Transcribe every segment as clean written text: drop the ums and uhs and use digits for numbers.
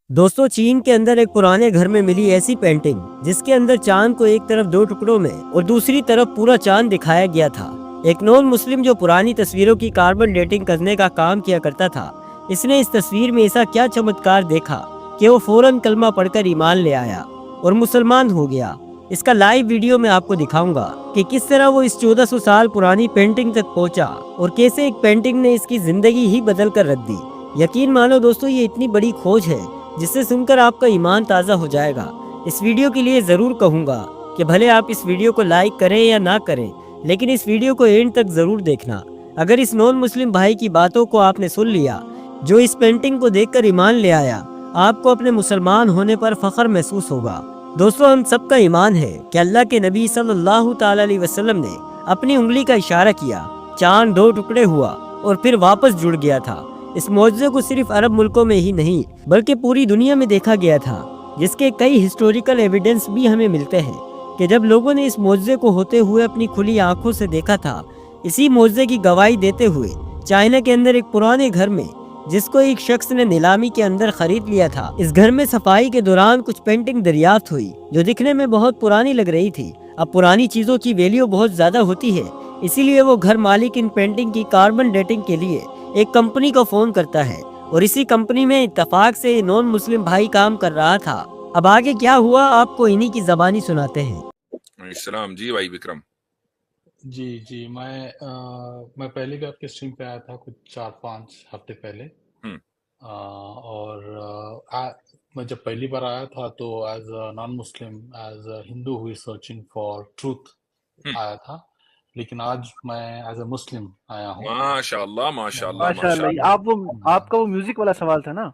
दोस्तों, चीन के अंदर एक पुराने घर में मिली ऐसी पेंटिंग जिसके अंदर चांद को एक तरफ दो टुकड़ों में और दूसरी तरफ पूरा चांद दिखाया गया था। एक नॉन मुस्लिम जो पुरानी तस्वीरों की कार्बन डेटिंग करने का काम किया करता था, इसने इस तस्वीर में ऐसा क्या चमत्कार देखा कि वो फौरन कलमा पढ़कर ईमान ले आया और मुसलमान हो गया। इसका लाइव वीडियो मैं आपको दिखाऊंगा कि किस तरह वो इस 1400 साल पुरानी पेंटिंग तक पहुंचा और कैसे एक पेंटिंग ने इसकी जिंदगी ही बदल कर रख दी। यकीन मानो दोस्तों, ये इतनी बड़ी खोज है जिसे सुनकर आपका ईमान ताज़ा हो जाएगा। इस वीडियो के लिए ज़रूर कहूँगा कि भले आप इस वीडियो को लाइक करें या ना करें, लेकिन इस वीडियो को एंड तक ज़रूर देखना। अगर इस नॉन मुस्लिम भाई की बातों को आपने सुन लिया, जो इस पेंटिंग को देखकर ईमान ले आया, आपको अपने मुसलमान होने पर फख्र महसूस होगा। दोस्तों, हम सबका ईमान है कि अल्लाह के नबी सल्लल्लाहु ताला अलैहि वसल्लम ने अपनी उंगली का इशारा किया, चांद दो टुकड़े हुआ और फिर वापस जुड़ गया था। इस मौजज़े को सिर्फ अरब मुल्कों में ही नहीं बल्कि पूरी दुनिया में देखा गया था, जिसके कई हिस्टोरिकल एविडेंस भी हमें मिलते हैं कि जब लोगों ने इस मौजज़े को होते हुए अपनी खुली आंखों से देखा था। इसी मौजज़े की गवाही देते हुए चाइना के अंदर एक पुराने घर में, जिसको एक शख्स ने नीलामी के अंदर खरीद लिया था, इस घर में सफाई के दौरान कुछ पेंटिंग दरियाफ्त हुई जो दिखने में बहुत पुरानी लग रही थी। अब पुरानी चीज़ों की वैल्यू बहुत ज़्यादा होती है, इसीलिए वो घर मालिक इन पेंटिंग की कार्बन डेटिंग के लिए एक कंपनी को फ़ोन करता है और इसी कंपनी में इत्तेफाक से नॉन मुस्लिम भाई काम कर रहा था। अब आगे क्या हुआ, आपको इन्हीं की ज़बानी सुनाते हैं। सलाम जी भाई विक्रम। जी जी मैं पहले भी आपके स्ट्रीम पे आया था कुछ 4-5 हफ्ते पहले। हम्म। और मैं जब पहली बार आया था तो as a non Muslim, as a Hindu who is searching for truth hmm. आया था। लेकिन आज मैं एज अ मुस्लिम आया हूँ। माशाल्लाह माशाल्लाह माशाल्लाह। माशाल्लाह। आप वो आपका वो म्यूजिक वाला सवाल था ना?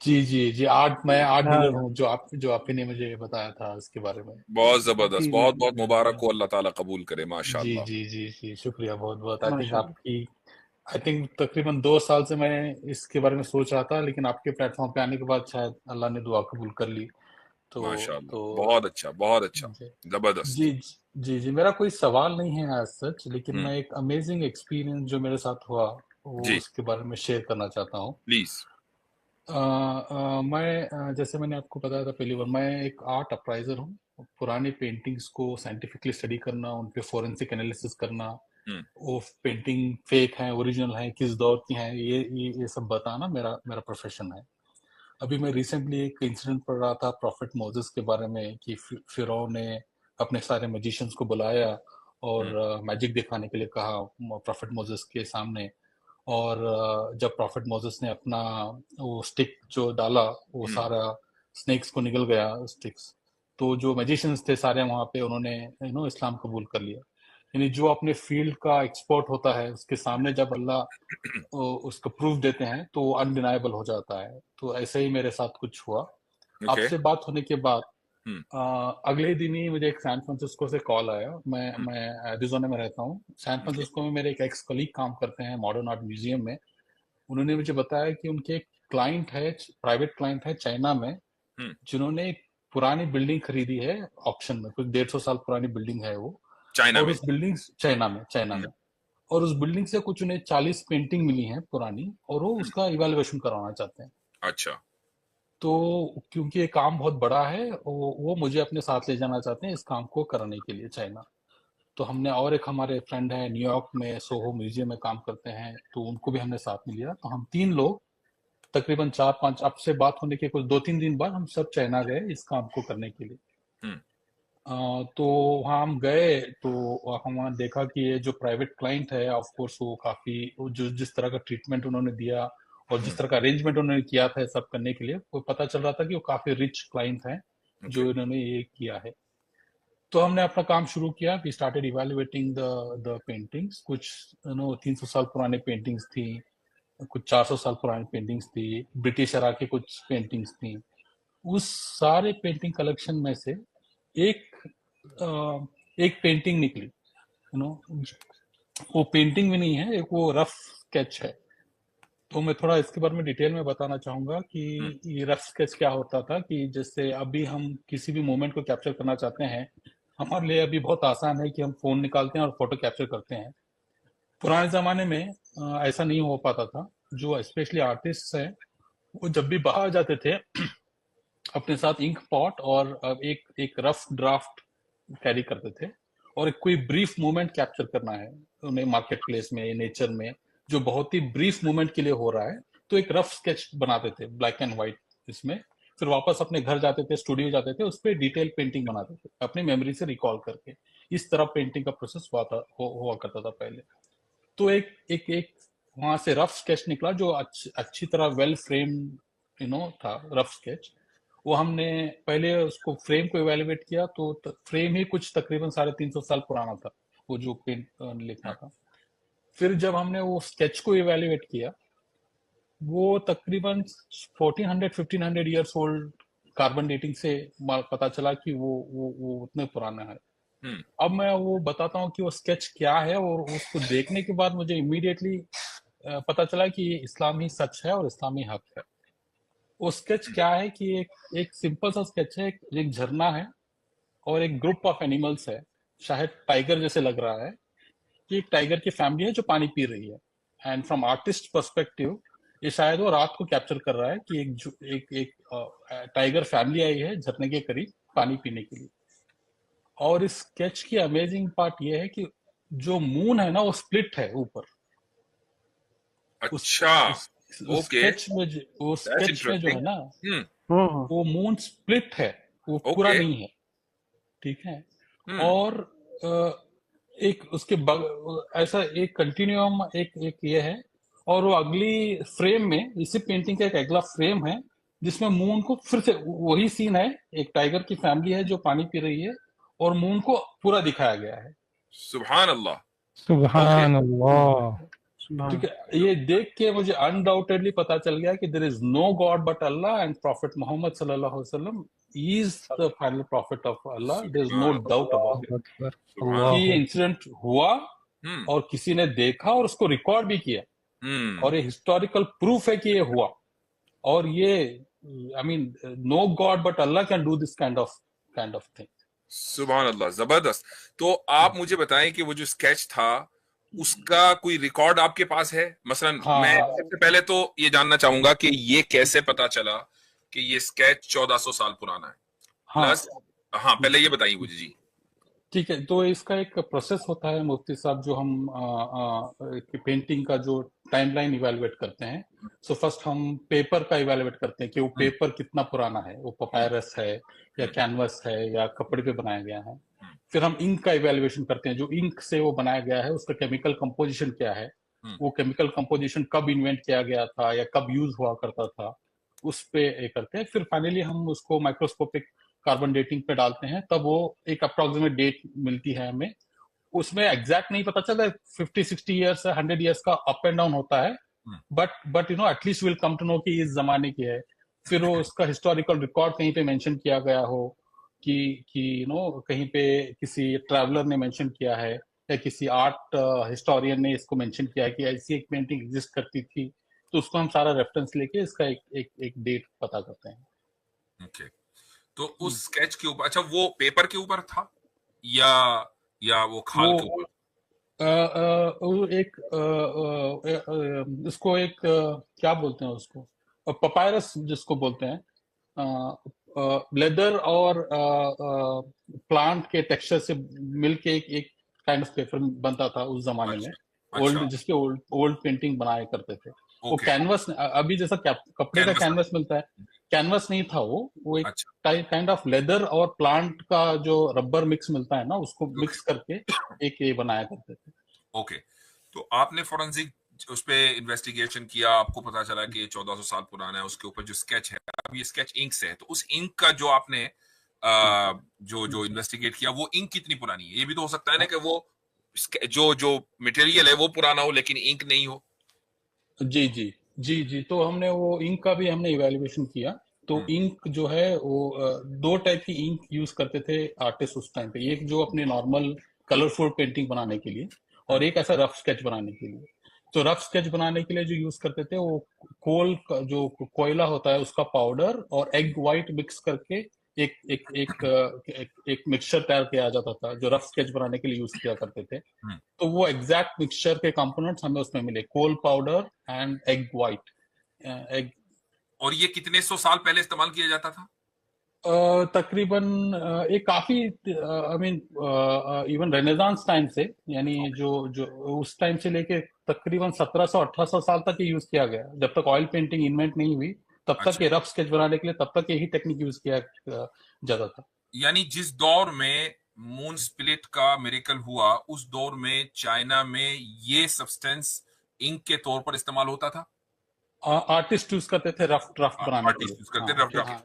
जी जी जी, मैं आर्ट डीलर हाँ हूँ, जो आप ही ने मुझे बताया था उसके बारे में। बहुत जबरदस्त, जी जी बहुत जी बहुत मुबारक हो, अल्लाह ताला कबूल करे। जी माशाल्लाह। जी जी जी, शुक्रिया बहुत बहुत। आई थिंक माशाल्लाह। आपकी आई थिंक तकरीबन 2 साल से मैं इसके बारे में सोच रहा था, लेकिन आपके प्लेटफॉर्म पे आने के बाद शायद अल्लाह ने दुआ कबूल कर ली। तो माशाल्लाह, तो बहुत अच्छा बहुत अच्छा। जी जबरदस्त। जी जी, मेरा कोई सवाल नहीं है एज सच, लेकिन हम्म। मैं एक अमेजिंग एक्सपीरियंस जो मेरे साथ हुआ वो जी, उसके बारे में शेयर करना चाहता हूँ। प्लीज। जैसे मैंने आपको बताया था पहली बार, मैं एक आर्ट अप्राइजर हूँ। पुरानी पेंटिंग्स को साइंटिफिकली स्टडी करना, उन पे फोरेंसिक एनालिसिस करना, हम्म। वो पेंटिंग फेक है ओरिजिनल है किस दौर की है, ये सब बताना मेरा मेरा प्रोफेशन है। अभी मैं रिसेंटली एक इंसिडेंट पढ़ रहा था प्रॉफिट मोजेस के बारे में कि फिरौन ने अपने सारे मैजिशियंस को बुलाया और हम्म। मैजिक दिखाने के लिए कहा प्रॉफिट मोजेस के सामने। और जब प्रॉफिट मोजेस ने अपना वो स्टिक जो डाला, वो हम्म। सारा स्नेक्स को निगल गया स्टिक्स। तो जो मैजिशियंस थे सारे वहां पे, उन्होंने इस्लाम कबूल कर लिया। यानी जो अपने फील्ड का एक्सपर्ट होता है उसके सामने जब अल्लाह उसको प्रूफ देते हैं तो वो अनडिनाइबल हो जाता है। तो ऐसे ही मेरे साथ कुछ हुआ। ओके। आपसे बात होने के बाद हम्म। अगले दिन ही मुझे एक सैन फ्रांसिस्को से कॉल आया। हम्म। मैं एरिजोना में रहता हूँ। San okay. फ्रांसिस्को में मेरे एक एक्स कलीग काम करते हैं मॉडर्न आर्ट म्यूजियम में। उन्होंने मुझे बताया कि उनके एक क्लाइंट है, प्राइवेट क्लाइंट है चाइना में, हम्म। जिन्होंने एक पुरानी बिल्डिंग खरीदी है ऑक्शन में। कुछ 150 साल पुरानी बिल्डिंग है वो। चाइना और में। उस बिल्डिंग चाइना हम्म। में और उस बिल्डिंग से कुछ उन्हें 40 पेंटिंग मिली हैं पुरानी, और वो हम्म। उसका इवेल्युएशन करवाना चाहते हैं। अच्छा। तो क्योंकि ये काम बहुत बड़ा है, वो मुझे अपने साथ ले जाना चाहते हैं इस काम को करने के लिए चाइना। तो हमने, और एक हमारे फ्रेंड है न्यूयॉर्क में सोहो म्यूजियम में काम करते हैं, तो उनको भी हमने साथ में लिया। तो हम 3 लोग तकरीबन 4-5, अब से बात होने के कुछ 2-3 दिन बाद हम सब चाइना गए इस काम को करने के लिए। हम्म। तो वहाँ हम गए तो हम वहाँ देखा कि ये जो प्राइवेट क्लाइंट है, ऑफ कोर्स वो काफी, वो जो जिस तरह का ट्रीटमेंट उन्होंने दिया और जिस हम्म। तरह का अरेंजमेंट उन्होंने किया था ये सब करने के लिए, वो पता चल रहा था कि वो काफी रिच क्लाइंट है ओके। जो इन्होंने ये किया है। तो हमने अपना काम शुरू किया। We started evaluating the paintings. कुछ 300 साल पुराने पेंटिंग्स थी, कुछ 400 साल पुरानी पेंटिंग्स थी, ब्रिटिश एरा की कुछ पेंटिंग्स थी। उस सारे पेंटिंग कलेक्शन में से एक एक पेंटिंग निकली। नो, वो पेंटिंग भी नहीं है, एक वो रफ स्केच है। तो मैं थोड़ा इसके बारे में डिटेल में बताना चाहूंगा कि हम्म। ये रफ स्केच क्या होता था। कि जैसे अभी हम किसी भी मोमेंट को कैप्चर करना चाहते हैं, हमारे लिए अभी बहुत आसान है कि हम फोन निकालते हैं और फोटो कैप्चर करते हैं। पुराने जमाने में ऐसा नहीं हो पाता था। जो स्पेशली आर्टिस्ट हैं, वो जब भी बाहर जाते थे अपने साथ इंक पॉट और एक एक रफ ड्राफ्ट कैरी करते थे, और एक कोई ब्रीफ मोमेंट कैप्चर करना है उन्हें मार्केट प्लेस में, नेचर में, जो बहुत ही ब्रीफ मोमेंट के लिए हो रहा है, तो एक रफ स्केच बनाते थे ब्लैक एंड व्हाइट इसमें। फिर वापस अपने घर जाते थे, स्टूडियो जाते थे, उस पर डिटेल पेंटिंग बनाते थे अपनी मेमोरी से रिकॉल करके। इस तरह पेंटिंग का प्रोसेस हुआ करता था पहले। तो एक एक एक वहां से रफ स्केच निकला जो अच्छी तरह वेल फ्रेम था, रफ स्केच। वो हमने पहले उसको फ्रेम को इवेलुएट किया, तो फ्रेम ही कुछ तकरीबन 350 साल पुराना था, वो जो पेंट लिखना था। फिर जब हमने वो स्केच को इवेलुएट किया, वो तकरीबन 1400-1500 इयर्स ओल्ड कार्बन डेटिंग से पता चला कि वो उतने पुराना है। हम्म, अब मैं वो बताता हूँ कि वो स्केच क्या है, और उसको देखने के बाद मुझे इमीडिएटली पता चला कि ये इस्लाम ही सच है और इस्लाम ही हक है। वो स्केच क्या है कि एक सिंपल सा स्केच है, एक झरना है और एक ग्रुप ऑफ एनिमल्स है, शायद टाइगर जैसे लग रहा है कि एक टाइगर की फैमिली है जो पानी पी रही है। एंड फ्रॉम आर्टिस्ट पर्सपेक्टिव ये शायद वो रात को कैप्चर कर रहा है कि एक टाइगर फैमिली आई है झरने के करीब पानी पीने के लिए। और इस स्केच की अमेजिंग पार्ट ये है कि जो मून है ना, वो स्प्लिट है ऊपर। उस अच्छा, उस ओके, स्केच में वो दैट्स स्केच में जो है इंटरेस्टिंग। ना, हम्म, वो मून स्प्लिट है, वो पूरा ओके, नहीं है, ठीक है। हम्म, और एक उसके ऐसा एक कंटिन्यूम एक एक ये है। और वो अगली फ्रेम में, इसी पेंटिंग का एक अगला फ्रेम है जिसमें मून को फिर से वही सीन है, एक टाइगर की फैमिली है जो पानी पी रही है, और मून को पूरा दिखाया गया है। सुभान अल्लाह, ओके, सुभान अल्लाह। ठीक सुभान। है, ये देख के मुझे अनडाउटेडली पता चल गया कि there is no God but Allah, and prophet Muhammad सल्लल्लाहु अलैहि वसल्लम is the final prophet of Allah. There is no सुभान अल्लाह, डाउट अबाउट अल्लाहु इट अकबर। सुभान कि ये अल्लाह, अल्लाहु इंसिडेंट हुआ, हम्म, और किसी ने देखा और उसको रिकॉर्ड भी किया, हम्म, और ये हिस्टोरिकल प्रूफ है कि ये हुआ। और ये I mean no God but Allah can do this kind of thing. सुभान अल्लाह, जबरदस्त। तो आप मुझे बताएं कि वो जो स्केच था उसका कोई रिकॉर्ड आपके पास है? मसलन मैं हाँ सबसे पहले तो ये जानना चाहूंगा कि ये कैसे पता चला कि ये स्केच 1400 साल पुराना है, हाँ प्लस हाँ पहले ये बताइए मुझे जी। ठीक है। तो इसका एक प्रोसेस होता है मुफ्ती साहब, जो हम पेंटिंग का जो टाइमलाइन इवेलुएट करते हैं। सो फर्स्ट हम पेपर का इवेलुएट करते हैं कि वो पेपर कितना पुराना है, वो पपायरस है या कैनवस है या कपड़े पे बनाया गया है। फिर हम इंक का इवेलुएशन करते हैं, जो इंक से वो बनाया गया है उसका केमिकल कंपोजिशन क्या है, वो केमिकल कंपोजिशन कब इन्वेंट किया गया था या कब यूज हुआ करता था, उस पे ये करते हैं। फिर फाइनली हम उसको माइक्रोस्कोपिक कार्बन डेटिंग पे डालते हैं, तब वो एक अप्रोक्सीमेट डेट मिलती है हमें। उसमें एग्जैक्ट नहीं पता चलता 50-60 ईयर्स 100 ईयर्स का अप एंड डाउन होता है, but at least will come to know कि इस जमाने की है। फिर वो उसका हिस्टोरिकल रिकॉर्ड कहीं पे मेंशन किया गया हो कि कहीं पे किसी ट्रैवलर ने मेंशन किया है या किसी आर्ट हिस्टोरियन ने इसको मेंशन किया है कि ऐसी एक पेंटिंग एग्जिस्ट करती थी, तो उसको हम सारा रेफरेंस लेके इसका एक डेट पता करते हैं। ओके, तो उस स्केच के ऊपर, अच्छा वो पेपर के ऊपर था या वो खाल के ऊपर? वो एक इसको एक क्या बोलते हैं उसको, पपायरस जिसको बोलते हैं, लेदर और प्लांट के टेक्सचर से मिलके एक काइंड ऑफ पेपर बनता था उस जमाने में। अच्छा, ओल्ड जिसके ओल्ड पेंटिंग बनाया करते थे। वो ओके, कैनवस, अभी जैसा कपड़े का कैनवस, कैनवस मिलता है, कैनवस नहीं था वो एक अच्छा, काइंड ऑफ लेदर और प्लांट का जो रबर मिक्स मिलता है ना, उसको मिक्स करके एक ये बनाया करते थे। ओके। तो आपने फोरेंसिक उस पे इन्वेस्टिगेशन किया, आपको पता चला कि 1400 साल पुराना है, उसके ऊपर जो स्केच है, अब ये स्केच इंक से है, तो उस इंक का जो आपने जो इन्वेस्टिगेट किया, वो इंक कितनी पुरानी है? ये भी तो हो सकता है ना कि वो जो मटेरियल है वो पुराना हो लेकिन इंक नहीं हो। जी जी जी जी। तो हमने वो इंक का भी हमने इवेल्युएशन किया। तो इंक जो है वो दो टाइप की इंक यूज करते थे आर्टिस्ट उस टाइम पे, एक जो अपने नॉर्मल कलरफुल पेंटिंग बनाने के लिए, और एक ऐसा रफ स्केच बनाने के लिए। तो रफ स्केच बनाने के लिए जो यूज करते थे वो कोल का जो कोयला होता है उसका पाउडर और एग व्हाइट मिक्स करके एक एक एक एक मिक्सचर तैयार किया जाता था, जो रफ स्केच बनाने के लिए यूज किया करते थे। तो वो एग्जैक्ट मिक्सचर के कंपोनेंट्स हमें उसमें मिले, coal powder and egg white egg. और ये कितने सौ साल पहले इस्तेमाल किया जाता था? तकरीबन एक काफी I mean even renaissance time से, यानी जो जो उस टाइम से लेके तकरीबन 1700-1800 साल तक ये यूज किया गया। जब तक ऑयल पेंटिंग इन्वेंट नहीं हुई तब तक अच्छा। ये रफ स्केच बनाने के लिए तब तक यही टेक्निक यूज किया जाता था। यानी जिस दौर में मून स्पिलिट का मिरेकल हुआ उस दौर में चाइना में ये सब्सटेंस इंक के तौर पर इस्तेमाल होता था। आर्टिस्ट यूज करते थे रफ बनाने के आर्टिस्ट लिए। यूज करते हाँ, रफ ड्राफ्ट।